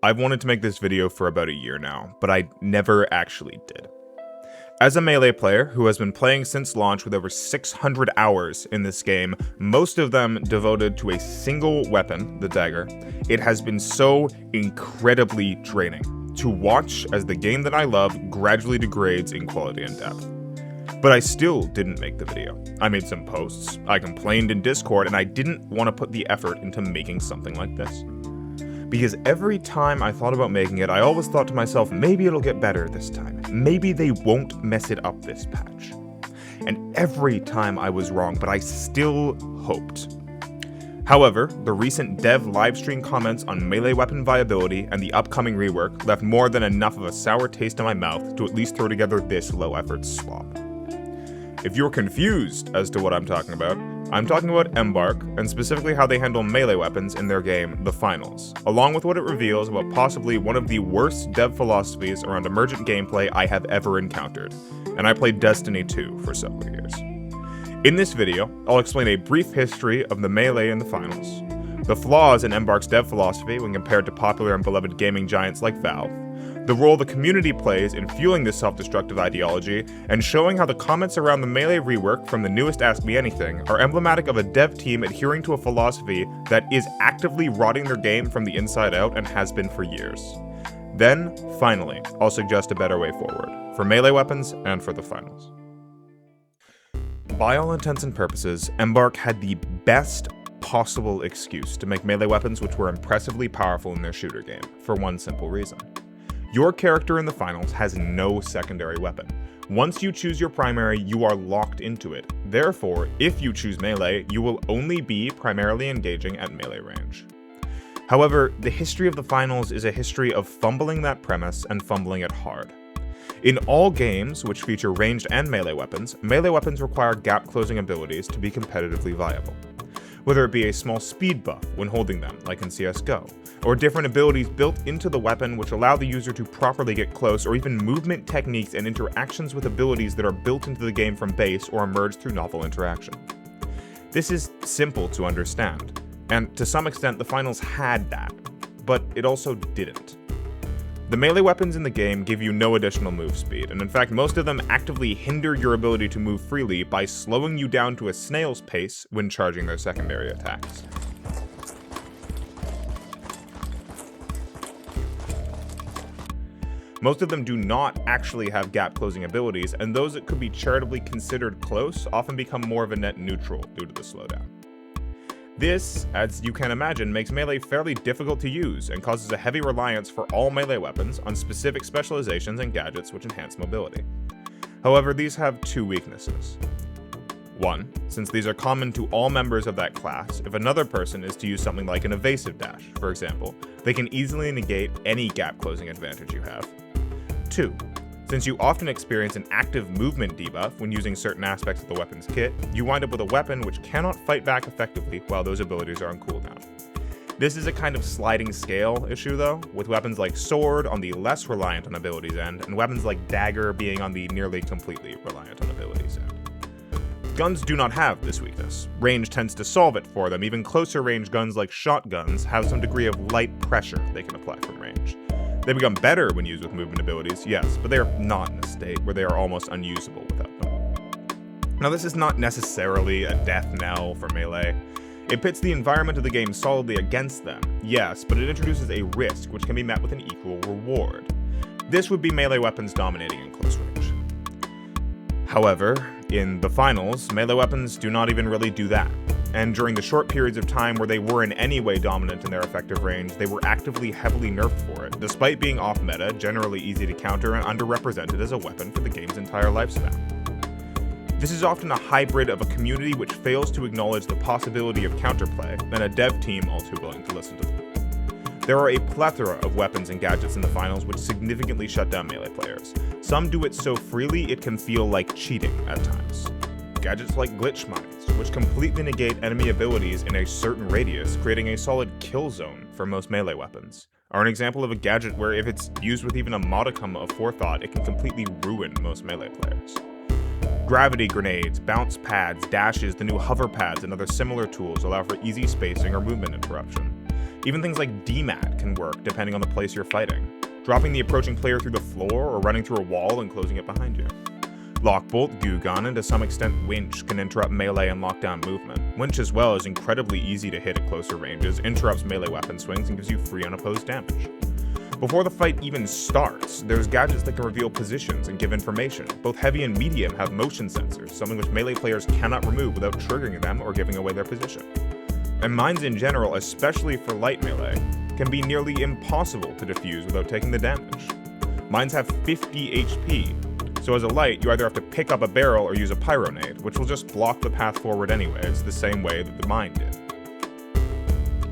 I've wanted to make this video for about a year now, but I never actually did. As a Melee player who has been playing since launch with over 600 hours in this game, most of them devoted to a single weapon, the dagger, it has been so incredibly draining to watch as the game that I love gradually degrades in quality and depth. But I still didn't make the video. I made some posts, I complained in Discord, and I didn't want to put the effort into making something like this. Because every time I thought about making it, I always thought to myself, maybe it'll get better this time. Maybe they won't mess it up this patch. And every time I was wrong, but I still hoped. However, the recent dev livestream comments on melee weapon viability and the upcoming rework left more than enough of a sour taste in my mouth to at least throw together this low-effort slop. If you're confused as to what I'm talking about Embark, and specifically how they handle melee weapons in their game, The Finals, along with what it reveals about possibly one of the worst dev philosophies around emergent gameplay I have ever encountered, and I played Destiny 2 for several years. In this video, I'll explain a brief history of the melee in The Finals, the flaws in Embark's dev philosophy when compared to popular and beloved gaming giants like Valve, the role the community plays in fueling this self-destructive ideology, and showing how the comments around the Melee rework from the newest Ask Me Anything are emblematic of a dev team adhering to a philosophy that is actively rotting their game from the inside out and has been for years. Then, finally, I'll suggest a better way forward, for Melee weapons and for the Finals. By all intents and purposes, Embark had the best possible excuse to make Melee weapons which were impressively powerful in their shooter game, for one simple reason. Your character in the Finals has no secondary weapon. Once you choose your primary, you are locked into it. Therefore, if you choose melee, you will only be primarily engaging at melee range. However, the history of the Finals is a history of fumbling that premise and fumbling it hard. In all games which feature ranged and melee weapons require gap-closing abilities to be competitively viable. Whether it be a small speed buff when holding them, like in CSGO, or different abilities built into the weapon which allow the user to properly get close, or even movement techniques and interactions with abilities that are built into the game from base or emerge through novel interaction. This is simple to understand, and to some extent the Finals had that, but it also didn't. The melee weapons in the game give you no additional move speed, and in fact most of them actively hinder your ability to move freely by slowing you down to a snail's pace when charging their secondary attacks. Most of them do not actually have gap-closing abilities, and those that could be charitably considered close often become more of a net neutral due to the slowdown. This, as you can imagine, makes melee fairly difficult to use and causes a heavy reliance for all melee weapons on specific specializations and gadgets which enhance mobility. However, these have two weaknesses. One, since these are common to all members of that class, if another person is to use something like an evasive dash, for example, they can easily negate any gap-closing advantage you have. Two, since you often experience an active movement debuff when using certain aspects of the weapon's kit, you wind up with a weapon which cannot fight back effectively while those abilities are on cooldown. This is a kind of sliding scale issue though, with weapons like Sword on the less reliant on abilities end, and weapons like Dagger being on the nearly completely reliant on abilities end. Guns do not have this weakness. Range tends to solve it for them. Even closer range guns like shotguns have some degree of light pressure they can apply from range. They become better when used with movement abilities, yes, but they are not in a state where they are almost unusable without them. Now this is not necessarily a death knell for melee. It pits the environment of the game solidly against them, yes, but it introduces a risk which can be met with an equal reward. This would be melee weapons dominating in close range. However, in the Finals, melee weapons do not even really do that. And during the short periods of time where they were in any way dominant in their effective range, they were actively heavily nerfed for it, despite being off-meta, generally easy to counter, and underrepresented as a weapon for the game's entire lifespan. This is often a hybrid of a community which fails to acknowledge the possibility of counterplay, and a dev team all too willing to listen to them. There are a plethora of weapons and gadgets in the Finals which significantly shut down melee players. Some do it so freely it can feel like cheating at times. Gadgets like glitch mines, which completely negate enemy abilities in a certain radius, creating a solid kill zone for most melee weapons, are an example of a gadget where if it's used with even a modicum of forethought, it can completely ruin most melee players. Gravity grenades, bounce pads, dashes, the new hover pads, and other similar tools allow for easy spacing or movement interruption. Even things like DMAT can work depending on the place you're fighting, dropping the approaching player through the floor or running through a wall and closing it behind you. Lockbolt, Goo Gun, and to some extent Winch can interrupt melee and lockdown movement. Winch as well is incredibly easy to hit at closer ranges, interrupts melee weapon swings, and gives you free unopposed damage. Before the fight even starts, there's gadgets that can reveal positions and give information. Both heavy and medium have motion sensors, something which melee players cannot remove without triggering them or giving away their position. And mines in general, especially for light melee, can be nearly impossible to defuse without taking the damage. Mines have 50 HP, so as a light, you either have to pick up a barrel or use a pyronade, which will just block the path forward anyways, the same way that the mine did.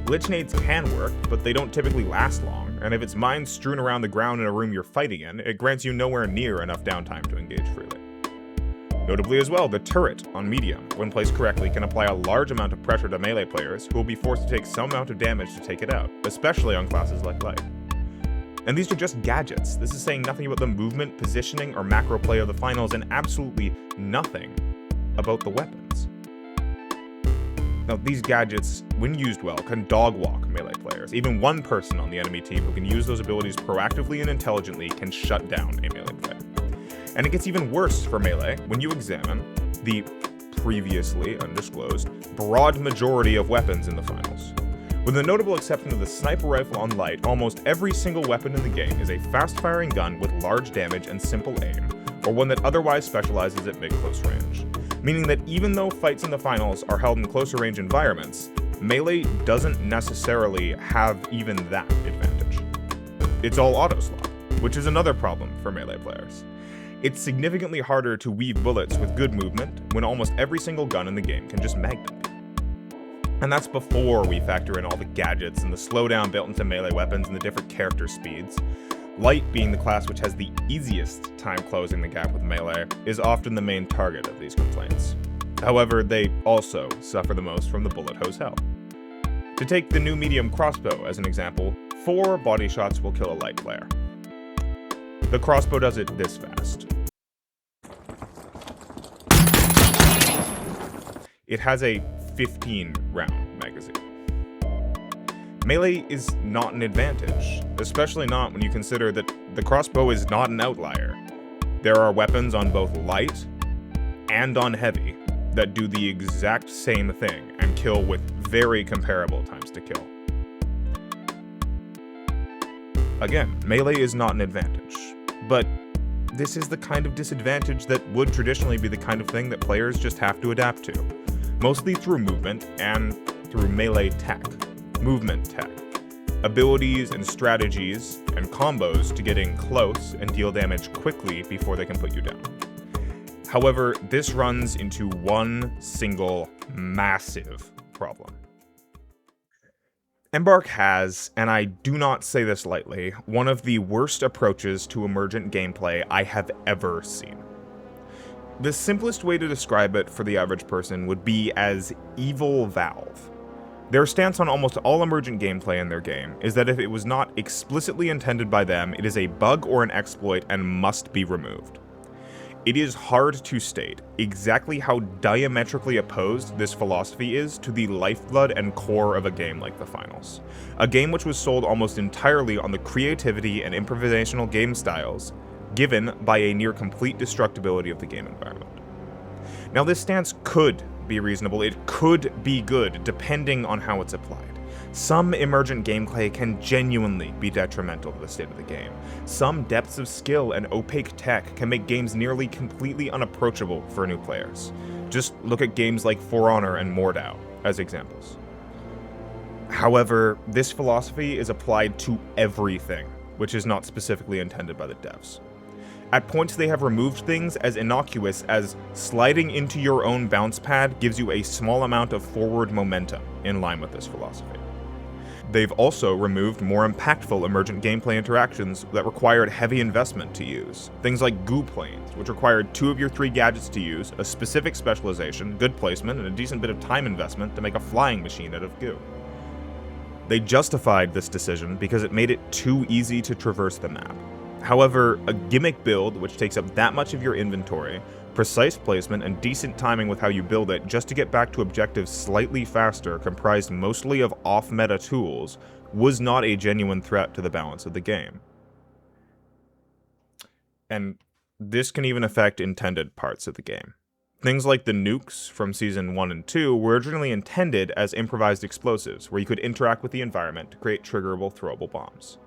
Lichnades can work, but they don't typically last long, and if it's mines strewn around the ground in a room you're fighting in, it grants you nowhere near enough downtime to engage freely. Notably as well, the turret on medium, when placed correctly, can apply a large amount of pressure to melee players who will be forced to take some amount of damage to take it out, especially on classes like light. And these are just gadgets. This is saying nothing about the movement, positioning, or macro play of the finals, and absolutely nothing about the weapons. Now, these gadgets, when used well, can dog-walk melee players. Even one person on the enemy team who can use those abilities proactively and intelligently can shut down a melee player. And it gets even worse for melee when you examine the previously undisclosed broad majority of weapons in the finals. With the notable exception of the sniper rifle on light, almost every single weapon in the game is a fast-firing gun with large damage and simple aim, or one that otherwise specializes at mid-close range. Meaning that even though fights in the finals are held in closer range environments, melee doesn't necessarily have even that advantage. It's all auto-slot, which is another problem for melee players. It's significantly harder to weave bullets with good movement when almost every single gun in the game can just mag them. And that's before we factor in all the gadgets and the slowdown built into melee weapons and the different character speeds. Light, being the class which has the easiest time closing the gap with melee, is often the main target of these complaints. However, they also suffer the most from the bullet hose hell. To take the new medium crossbow as an example, 4 body shots will kill a light player. The crossbow does it this fast. It has a 15-round magazine. Melee is not an advantage, especially not when you consider that the crossbow is not an outlier. There are weapons on both light and on heavy that do the exact same thing and kill with very comparable times to kill. Again, melee is not an advantage, but this is the kind of disadvantage that would traditionally be the kind of thing that players just have to adapt to, mostly through movement and through melee tech, movement tech, abilities and strategies and combos to get in close and deal damage quickly before they can put you down. However, this runs into one single massive problem. Embark has, and I do not say this lightly, one of the worst approaches to emergent gameplay I have ever seen. The simplest way to describe it for the average person would be as evil Valve. Their stance on almost all emergent gameplay in their game is that if it was not explicitly intended by them, it is a bug or an exploit and must be removed. It is hard to state exactly how diametrically opposed this philosophy is to the lifeblood and core of a game like the Finals. A game which was sold almost entirely on the creativity and improvisational game styles given by a near complete destructibility of the game environment. Now, this stance could be reasonable, it could be good, depending on how it's applied. Some emergent gameplay can genuinely be detrimental to the state of the game. Some depths of skill and opaque tech can make games nearly completely unapproachable for new players. Just look at games like For Honor and Mordhau as examples. However, this philosophy is applied to everything, which is not specifically intended by the devs. At points, they have removed things as innocuous as sliding into your own bounce pad gives you a small amount of forward momentum in line with this philosophy. They've also removed more impactful emergent gameplay interactions that required heavy investment to use. Things like goo planes, which required 2 of your 3 gadgets to use, a specific specialization, good placement, and a decent bit of time investment to make a flying machine out of goo. They justified this decision because it made it too easy to traverse the map. However, a gimmick build which takes up that much of your inventory, precise placement, and decent timing with how you build it just to get back to objectives slightly faster comprised mostly of off-meta tools was not a genuine threat to the balance of the game. And this can even affect intended parts of the game. Things like the nukes from Season 1 and 2 were originally intended as improvised explosives, where you could interact with the environment to create triggerable, throwable bombs.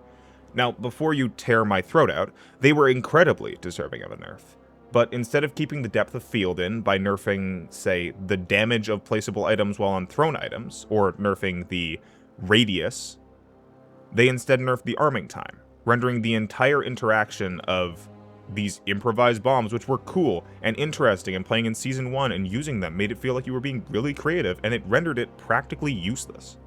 Now, before you tear my throat out, they were incredibly deserving of a nerf. But instead of keeping the depth of field in by nerfing, say, the damage of placeable items while on thrown items, or nerfing the radius, they instead nerfed the arming time, rendering the entire interaction of these improvised bombs, which were cool and interesting, and playing in Season 1 and using them made it feel like you were being really creative, and it rendered it practically useless.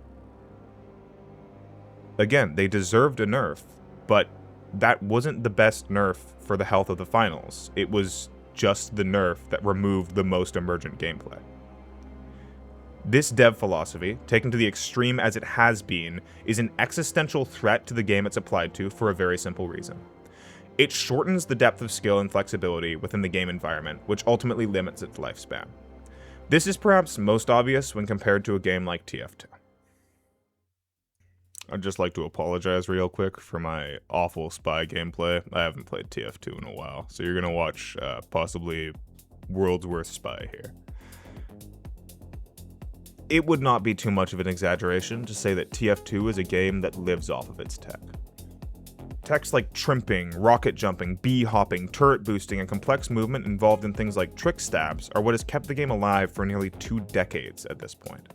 Again, they deserved a nerf, but that wasn't the best nerf for the health of the finals. It was just the nerf that removed the most emergent gameplay. This dev philosophy, taken to the extreme as it has been, is an existential threat to the game it's applied to for a very simple reason. It shortens the depth of skill and flexibility within the game environment, which ultimately limits its lifespan. This is perhaps most obvious when compared to a game like TF2. I'd just like to apologize real quick for my awful spy gameplay. I haven't played TF2 in a while, so you're gonna watch possibly World's Worst Spy here. It would not be too much of an exaggeration to say that TF2 is a game that lives off of its tech. Techs like trimping, rocket jumping, bee hopping, turret boosting, and complex movement involved in things like trick stabs are what has kept the game alive for nearly 2 decades at this point.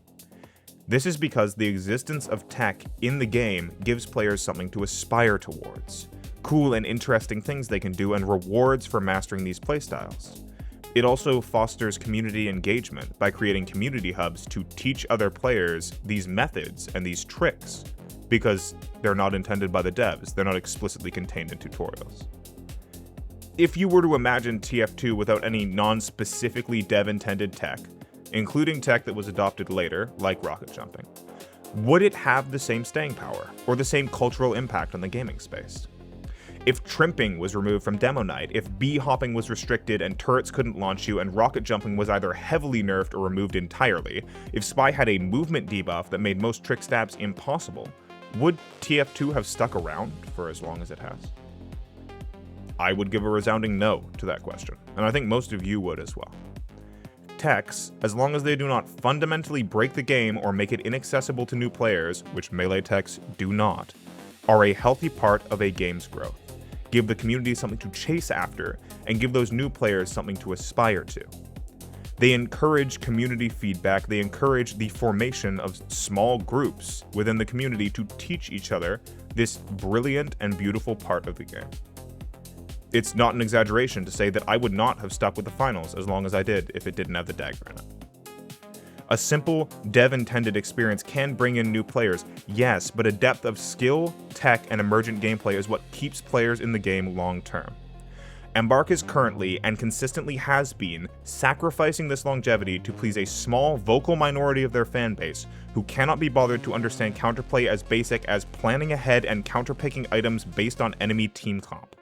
This is because the existence of tech in the game gives players something to aspire towards, cool and interesting things they can do, and rewards for mastering these playstyles. It also fosters community engagement by creating community hubs to teach other players these methods and these tricks, because they're not intended by the devs, they're not explicitly contained in tutorials. If you were to imagine TF2 without any non-specifically dev-intended tech, including tech that was adopted later, like rocket jumping, would it have the same staying power, or the same cultural impact on the gaming space? If trimping was removed from demo night, if bee hopping was restricted and turrets couldn't launch you, and rocket jumping was either heavily nerfed or removed entirely, if Spy had a movement debuff that made most trick stabs impossible, would TF2 have stuck around for as long as it has? I would give a resounding no to that question, and I think most of you would as well. Techs, as long as they do not fundamentally break the game or make it inaccessible to new players, which Melee techs do not, are a healthy part of a game's growth, give the community something to chase after, and give those new players something to aspire to. They encourage community feedback, they encourage the formation of small groups within the community to teach each other this brilliant and beautiful part of the game. It's not an exaggeration to say that I would not have stuck with the finals as long as I did if it didn't have the dagger in it. A simple, dev-intended experience can bring in new players, yes, but a depth of skill, tech, and emergent gameplay is what keeps players in the game long-term. Embark is currently, and consistently has been, sacrificing this longevity to please a small, vocal minority of their fanbase who cannot be bothered to understand counterplay as basic as planning ahead and counterpicking items based on enemy team comp.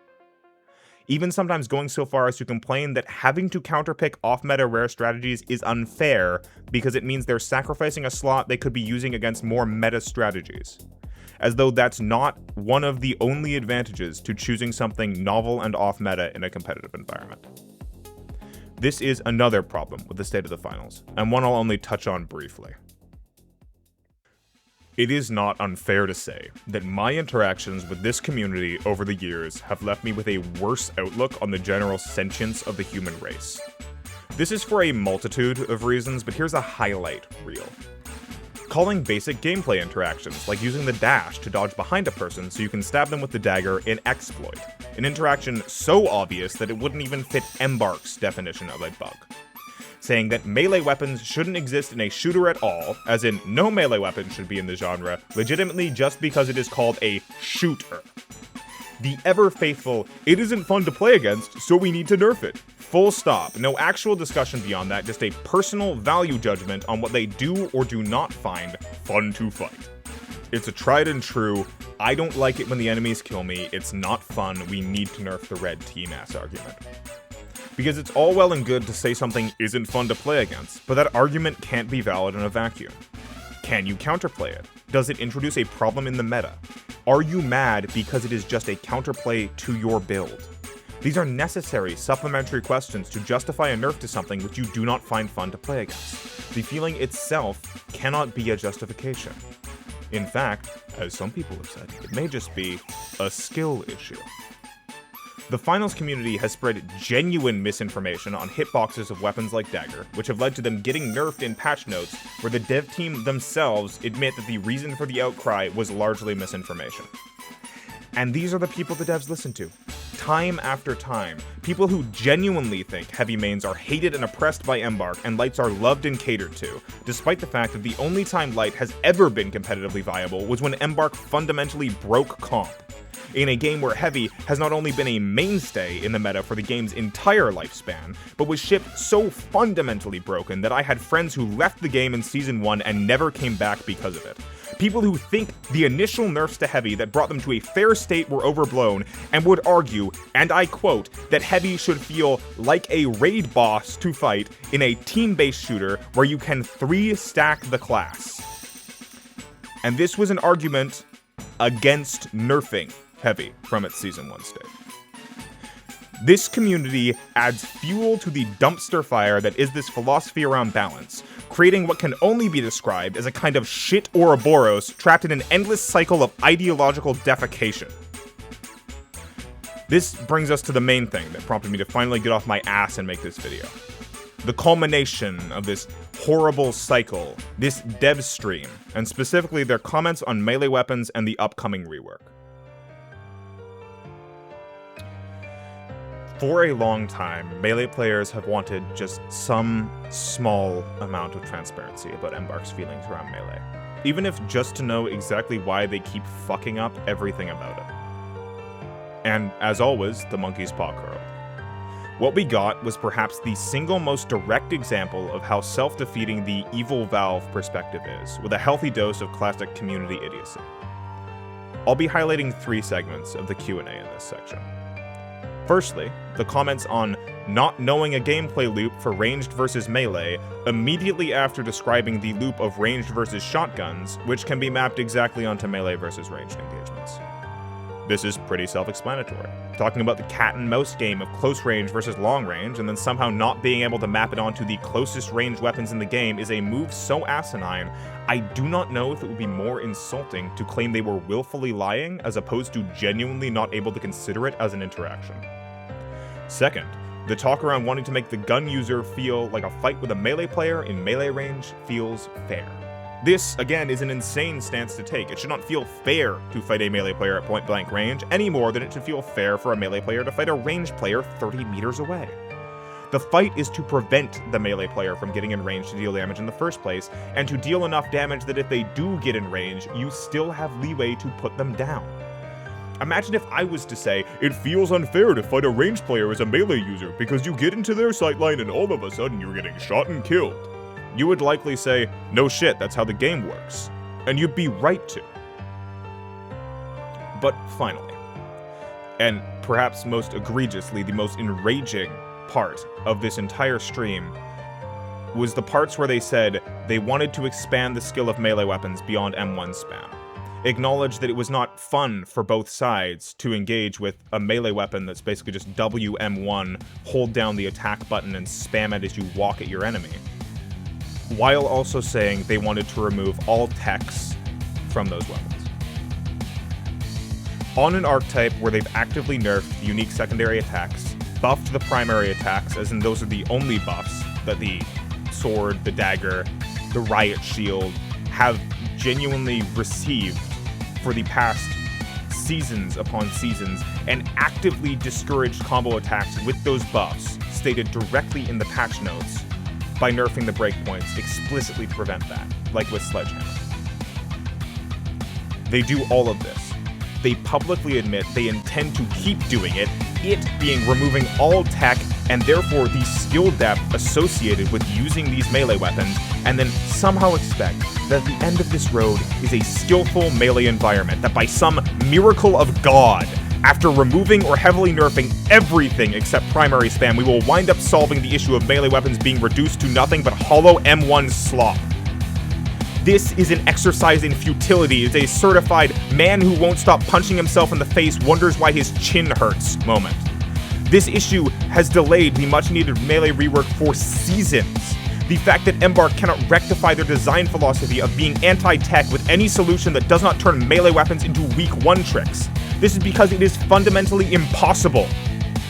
Even sometimes going so far as to complain that having to counterpick off-meta rare strategies is unfair because it means they're sacrificing a slot they could be using against more meta strategies. As though that's not one of the only advantages to choosing something novel and off-meta in a competitive environment. This is another problem with the state of the finals, and one I'll only touch on briefly. It is not unfair to say that my interactions with this community over the years have left me with a worse outlook on the general sentience of the human race. This is for a multitude of reasons, but here's a highlight reel. Calling basic gameplay interactions, like using the dash to dodge behind a person so you can stab them with the dagger, an exploit. An interaction so obvious that it wouldn't even fit Embark's definition of a bug. Saying that melee weapons shouldn't exist in a shooter at all, as in no melee weapon should be in the genre, legitimately just because it is called a shooter. The ever-faithful, it isn't fun to play against, so we need to nerf it. Full stop. No actual discussion beyond that, just a personal value judgment on what they do or do not find fun to fight. It's a tried and true, I don't like it when the enemies kill me, it's not fun, we need to nerf the red team ass argument. Because it's all well and good to say something isn't fun to play against, but that argument can't be valid in a vacuum. Can you counterplay it? Does it introduce a problem in the meta? Are you mad because it is just a counterplay to your build? These are necessary supplementary questions to justify a nerf to something which you do not find fun to play against. The feeling itself cannot be a justification. In fact, as some people have said, it may just be a skill issue. The finals community has spread genuine misinformation on hitboxes of weapons like Dagger, which have led to them getting nerfed in patch notes, where the dev team themselves admit that the reason for the outcry was largely misinformation. And these are the people the devs listen to. Time after time, people who genuinely think heavy mains are hated and oppressed by Embark and lights are loved and catered to, despite the fact that the only time light has ever been competitively viable was when Embark fundamentally broke comp. In a game where heavy has not only been a mainstay in the meta for the game's entire lifespan, but was shipped so fundamentally broken that I had friends who left the game in Season 1 and never came back because of it. People who think the initial nerfs to Heavy that brought them to a fair state were overblown, and would argue, and I quote, that Heavy should feel like a raid boss to fight in a team-based shooter where you can 3-stack the class. And this was an argument against nerfing Heavy from its Season 1 state. This community adds fuel to the dumpster fire that is this philosophy around balance, creating what can only be described as a kind of shit Ouroboros trapped in an endless cycle of ideological defecation. This brings us to the main thing that prompted me to finally get off my ass and make this video. The culmination of this horrible cycle, this dev stream, and specifically their comments on melee weapons and the upcoming rework. For a long time, Melee players have wanted just some small amount of transparency about Embark's feelings around Melee, even if just to know exactly why they keep fucking up everything about it. And as always, the monkey's paw curled. What we got was perhaps the single most direct example of how self-defeating the evil Valve perspective is, with a healthy dose of classic community idiocy. I'll be highlighting 3 segments of the Q&A in this section. Firstly, the comments on not knowing a gameplay loop for ranged versus melee immediately after describing the loop of ranged versus shotguns, which can be mapped exactly onto melee versus ranged engagements. This is pretty self-explanatory. Talking about the cat and mouse game of close range versus long range, and then somehow not being able to map it onto the closest ranged weapons in the game is a move so asinine, I do not know if it would be more insulting to claim they were willfully lying as opposed to genuinely not able to consider it as an interaction. Second, the talk around wanting to make the gun user feel like a fight with a melee player in melee range feels fair. This, again, is an insane stance to take. It should not feel fair to fight a melee player at point-blank range any more than it should feel fair for a melee player to fight a ranged player 30 meters away. The fight is to prevent the melee player from getting in range to deal damage in the first place, and to deal enough damage that if they do get in range, you still have leeway to put them down. Imagine if I was to say, it feels unfair to fight a ranged player as a melee user because you get into their sightline and all of a sudden you're getting shot and killed. You would likely say, no shit, that's how the game works. And you'd be right to. But finally, and perhaps most egregiously, the most enraging part of this entire stream was the parts where they said they wanted to expand the skill of melee weapons beyond M1 spam. Acknowledge that it was not fun for both sides to engage with a melee weapon that's basically just WM1, hold down the attack button and spam it as you walk at your enemy, while also saying they wanted to remove all techs from those weapons. On an archetype where they've actively nerfed unique secondary attacks, buffed the primary attacks, as in those are the only buffs that the sword, the dagger, the riot shield have genuinely received for the past seasons upon seasons, and actively discouraged combo attacks with those buffs stated directly in the patch notes by nerfing the breakpoints explicitly to prevent that, like with Sledgehammer. They do all of this. They publicly admit they intend to keep doing it being removing all tech and therefore the skill depth associated with using these melee weapons, and then somehow expect that at the end of this road is a skillful melee environment that by some miracle of God, after removing or heavily nerfing everything except primary spam, we will wind up solving the issue of melee weapons being reduced to nothing but hollow M1 slop. This is an exercise in futility. It's a certified man who won't stop punching himself in the face wonders why his chin hurts moment. This issue has delayed the much-needed Melee rework for seasons. The fact that Embark cannot rectify their design philosophy of being anti-tech with any solution that does not turn melee weapons into weak one tricks. This is because it is fundamentally impossible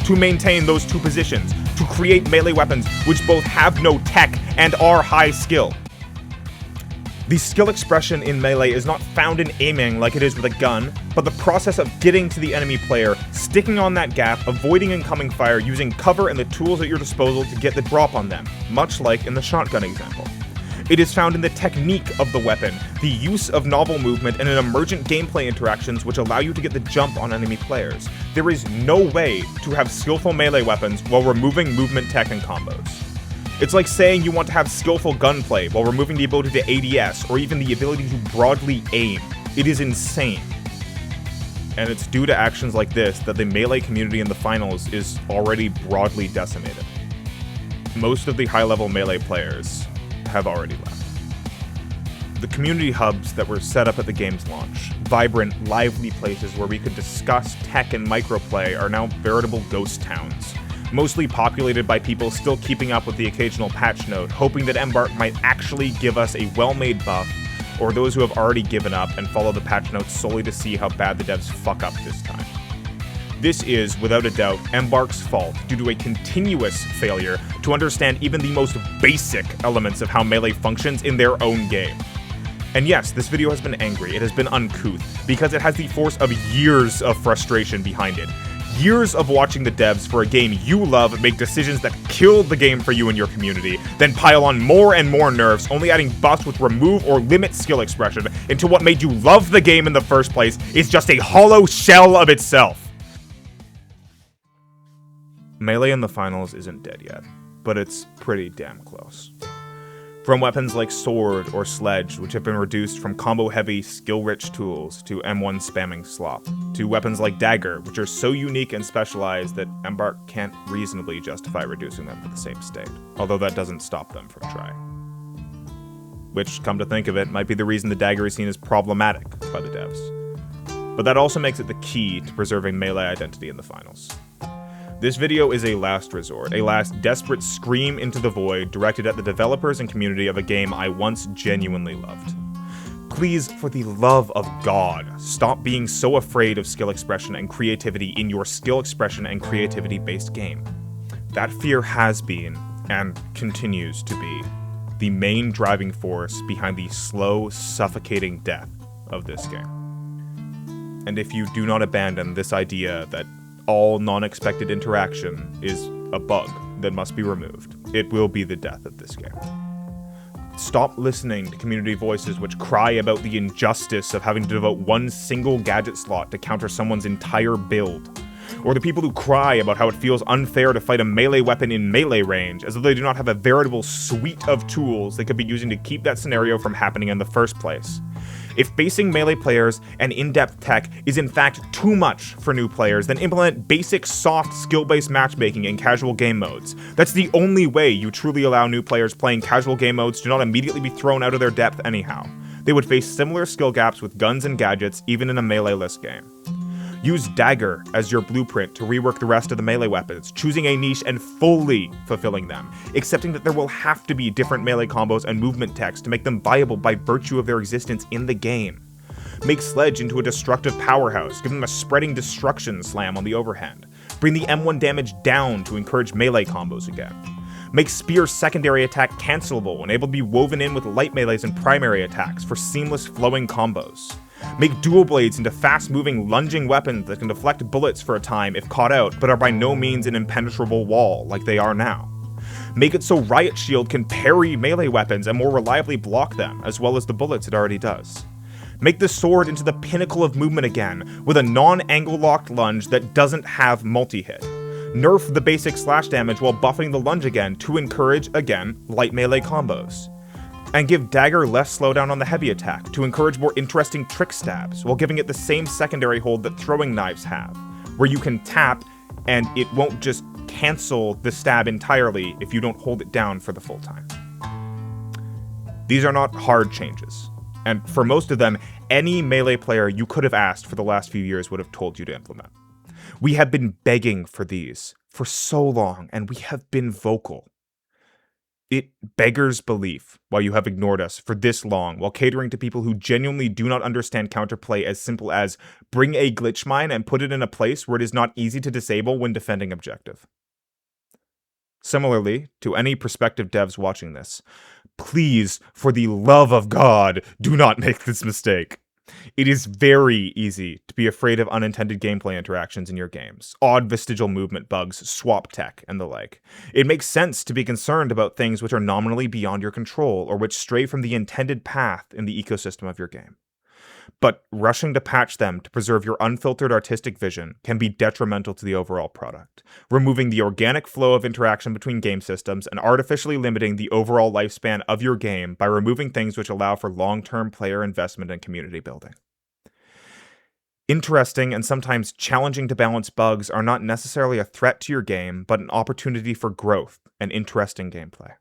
to maintain those two positions, to create melee weapons which both have no tech and are high skill. The skill expression in Melee is not found in aiming like it is with a gun, but the process of getting to the enemy player, sticking on that gap, avoiding incoming fire, using cover and the tools at your disposal to get the drop on them, much like in the shotgun example. It is found in the technique of the weapon, the use of novel movement, and in emergent gameplay interactions which allow you to get the jump on enemy players. There is no way to have skillful melee weapons while removing movement tech and combos. It's like saying you want to have skillful gunplay while removing the ability to ADS or even the ability to broadly aim. It is insane. And it's due to actions like this that the Melee community in the finals is already broadly decimated. Most of the high-level Melee players have already left. The community hubs that were set up at the game's launch, vibrant, lively places where we could discuss tech and microplay, are now veritable ghost towns. Mostly populated by people still keeping up with the occasional patch note, hoping that Embark might actually give us a well-made buff, or those who have already given up and follow the patch notes solely to see how bad the devs fuck up this time. This is, without a doubt, Embark's fault due to a continuous failure to understand even the most basic elements of how Melee functions in their own game. And yes, this video has been angry, it has been uncouth, because it has the force of years of frustration behind it. Years of watching the devs for a game you love make decisions that killed the game for you and your community, then pile on more and more nerfs, only adding buffs which remove or limit skill expression until what made you love the game in the first place is just a hollow shell of itself. Melee in the finals isn't dead yet, but it's pretty damn close. From weapons like Sword or Sledge, which have been reduced from combo-heavy, skill-rich tools to M1 spamming slop, to weapons like Dagger, which are so unique and specialized that Embark can't reasonably justify reducing them to the same state, although that doesn't stop them from trying. Which, come to think of it, might be the reason the Dagger is seen as problematic by the devs. But that also makes it the key to preserving Melee identity in the finals. This video is a last resort, a last desperate scream into the void directed at the developers and community of a game I once genuinely loved. Please, for the love of God, stop being so afraid of skill expression and creativity in your skill expression and creativity-based game. That fear has been, and continues to be, the main driving force behind the slow, suffocating death of this game. And if you do not abandon this idea that all non-expected interaction is a bug that must be removed, it will be the death of this game. Stop listening to community voices which cry about the injustice of having to devote one single gadget slot to counter someone's entire build, or the people who cry about how it feels unfair to fight a melee weapon in melee range, as though they do not have a veritable suite of tools they could be using to keep that scenario from happening in the first place. If facing melee players and in-depth tech is in fact too much for new players, then implement basic, soft, skill-based matchmaking in casual game modes. That's the only way you truly allow new players playing casual game modes to not immediately be thrown out of their depth anyhow. They would face similar skill gaps with guns and gadgets, even in a melee-less game. Use Dagger as your blueprint to rework the rest of the melee weapons, choosing a niche and fully fulfilling them, accepting that there will have to be different melee combos and movement techs to make them viable by virtue of their existence in the game. Make Sledge into a destructive powerhouse, give them a spreading destruction slam on the overhand. Bring the M1 damage down to encourage melee combos again. Make Spear's secondary attack cancelable and able to be woven in with light melees and primary attacks for seamless flowing combos. Make dual blades into fast-moving, lunging weapons that can deflect bullets for a time if caught out, but are by no means an impenetrable wall like they are now. Make it so Riot Shield can parry melee weapons and more reliably block them, as well as the bullets it already does. Make the sword into the pinnacle of movement again, with a non-angle locked lunge that doesn't have multi-hit. Nerf the basic slash damage while buffing the lunge again to encourage, again, light melee combos. And give Dagger less slowdown on the heavy attack to encourage more interesting trick stabs, while giving it the same secondary hold that throwing knives have, where you can tap and it won't just cancel the stab entirely if you don't hold it down for the full time. These are not hard changes, and for most of them, any Melee player you could have asked for the last few years would have told you to implement. We have been begging for these for so long, and we have been vocal. It beggars belief why you have ignored us for this long while catering to people who genuinely do not understand counterplay as simple as bring a glitch mine and put it in a place where it is not easy to disable when defending objective. Similarly, to any prospective devs watching this, please, for the love of God, do not make this mistake. It is very easy to be afraid of unintended gameplay interactions in your games, odd vestigial movement bugs, swap tech, and the like. It makes sense to be concerned about things which are nominally beyond your control or which stray from the intended path in the ecosystem of your game. But rushing to patch them to preserve your unfiltered artistic vision can be detrimental to the overall product, removing the organic flow of interaction between game systems and artificially limiting the overall lifespan of your game by removing things which allow for long-term player investment and community building. Interesting and sometimes challenging to balance bugs are not necessarily a threat to your game, but an opportunity for growth and interesting gameplay.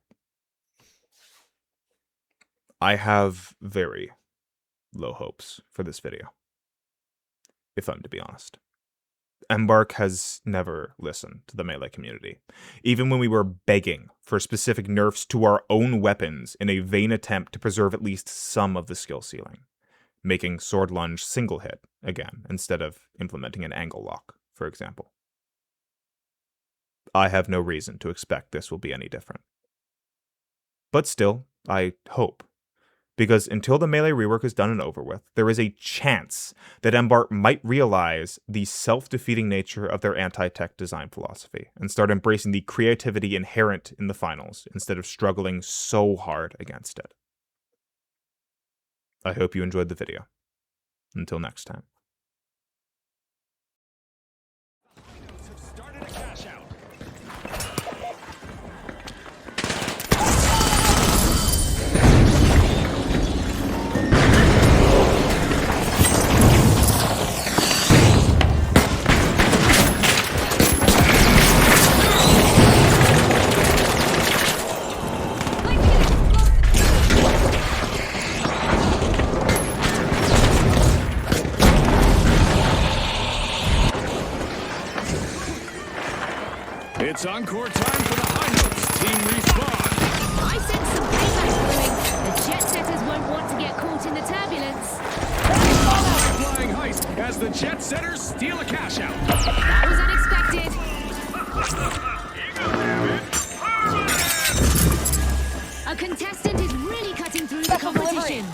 I have very low hopes for this video, if I'm to be honest. Embark has never listened to the Melee community, even when we were begging for specific nerfs to our own weapons in a vain attempt to preserve at least some of the skill ceiling, making sword lunge single hit again instead of implementing an angle lock, for example. I have no reason to expect this will be any different. But still, I hope. Because until the Melee rework is done and over with, there is a chance that Embark might realize the self-defeating nature of their anti-tech design philosophy and start embracing the creativity inherent in the finals instead of struggling so hard against it. I hope you enjoyed the video. Until next time. It's encore time for the High Notes Team Respawn. I sense some payback brewing. The jet setters won't want to get caught in the turbulence. Flying heist as the Jet Setters steal a cash out. That was unexpected. A contestant is really cutting through the competition.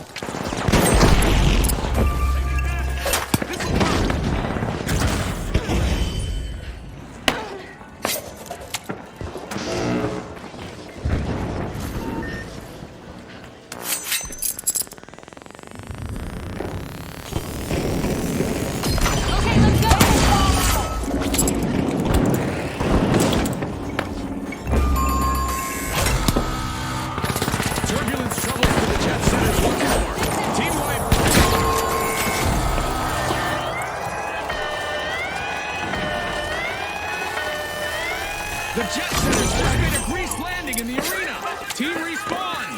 The Jet Setters just made a greased landing in the arena. Team Respawn.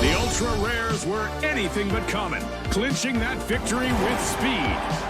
The Ultra Rares were anything but common, clinching that victory with speed.